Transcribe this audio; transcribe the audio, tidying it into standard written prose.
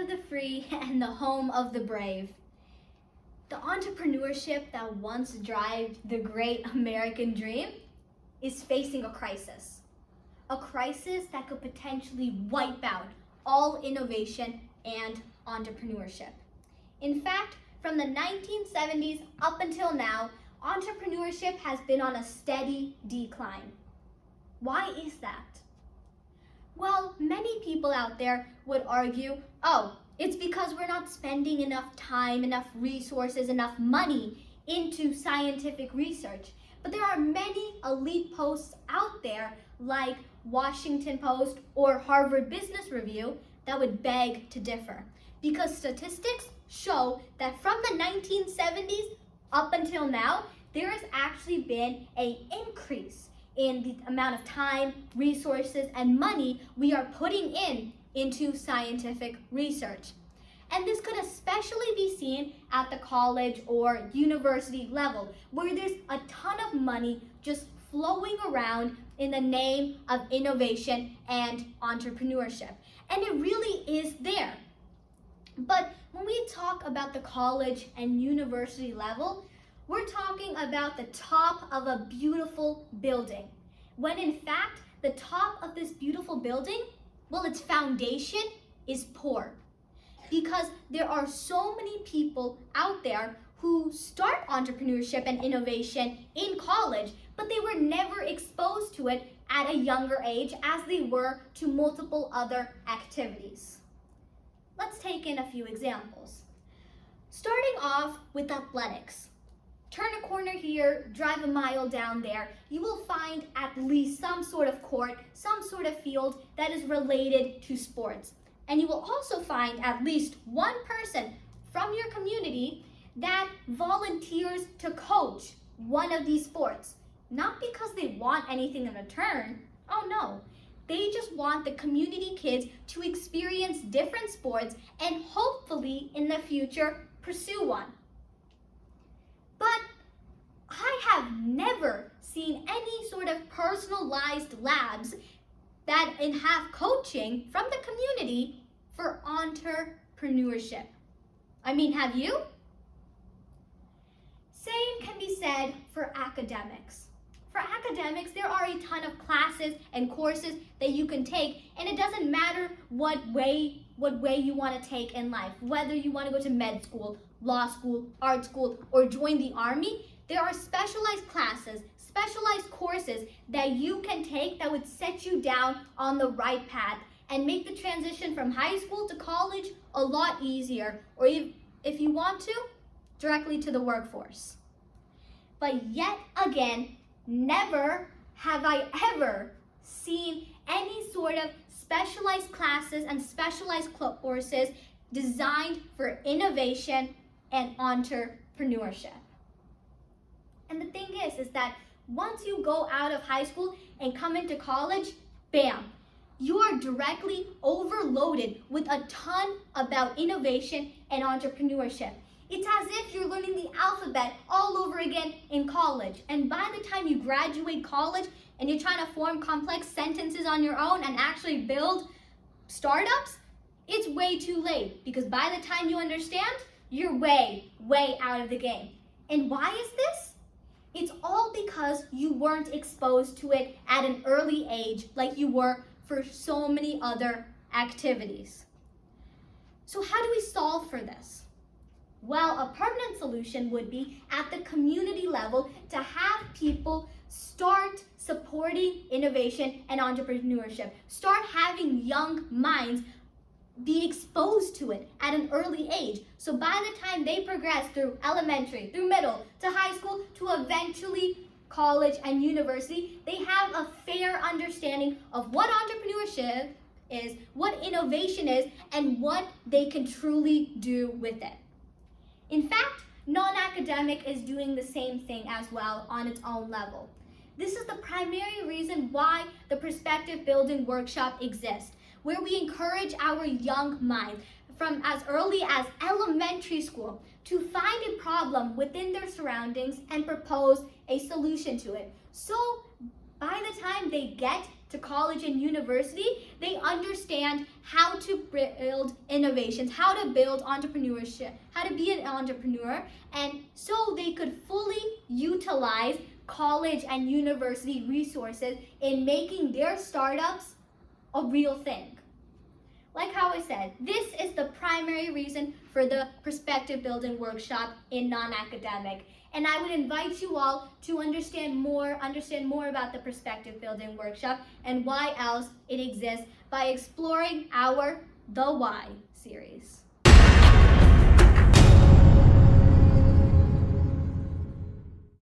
of the free and the home of the brave. The entrepreneurship that once drove the great American dream is facing a crisis. A crisis that could potentially wipe out all innovation and entrepreneurship. In fact, from the 1970s up until now, entrepreneurship has been on a steady decline. Why is that? Well, many people out there would argue, it's because we're not spending enough time, enough resources, enough money into scientific research. But there are many elite posts out there like Washington Post or Harvard Business Review that would beg to differ. Because statistics show that from the 1970s up until now, there has actually been an increase in the amount of time, resources, and money we are putting into scientific research. And this could especially be seen at the college or university level, where there's a ton of money just flowing around in the name of innovation and entrepreneurship. And it really is there. But when we talk about the college and university level, we're talking about the top of a beautiful building, when in fact, the top of this beautiful building, its foundation is poor. Because there are so many people out there who start entrepreneurship and innovation in college, but they were never exposed to it at a younger age as they were to multiple other activities. Let's take in a few examples. Starting off with athletics. Turn a corner here, drive a mile down there, you will find at least some sort of court, some sort of field that is related to sports. And you will also find at least one person from your community that volunteers to coach one of these sports. Not because they want anything in return, oh no. They just want the community kids to experience different sports and hopefully in the future pursue one. But I have never seen any sort of personalized labs that have coaching from the community for entrepreneurship. Have you? Same can be said for academics. For academics, there are a ton of classes and courses that you can take, and it doesn't matter what way you want to take in life. Whether you want to go to med school, law school, art school, or join the army, there are specialized classes, specialized courses that you can take that would set you down on the right path and make the transition from high school to college a lot easier, or if you want to, directly to the workforce. But yet again, never have I ever seen any sort of specialized classes and specialized courses designed for innovation and entrepreneurship. And the thing is that once you go out of high school and come into college, bam, you are directly overloaded with a ton about innovation and entrepreneurship. It's as if you're learning the alphabet all over again in college. And by the time you graduate college and you're trying to form complex sentences on your own and actually build startups, it's way too late. Because by the time you understand, you're way, way out of the game. And why is this? It's all because you weren't exposed to it at an early age like you were for so many other activities. So how do we solve for this? Well, a permanent solution would be at the community level to have people start supporting innovation and entrepreneurship. Start having young minds be exposed to it at an early age. So by the time they progress through elementary, through middle, to high school, to eventually college and university, they have a fair understanding of what entrepreneurship is, what innovation is, and what they can truly do with it. In fact, non-academic is doing the same thing as well on its own level. This is the primary reason why the Perspective Building Workshop exists, where we encourage our young minds from as early as elementary school to find a problem within their surroundings and propose a solution to it. So by the time they get to college and university, they understand how to build innovations, how to build entrepreneurship, how to be an entrepreneur, and so they could fully utilize college and university resources in making their startups a real thing. Like how I said, this is the primary reason for the perspective building workshop in non-academic. And I would invite you all to understand more about the perspective building workshop and why else it exists by exploring our The Why series.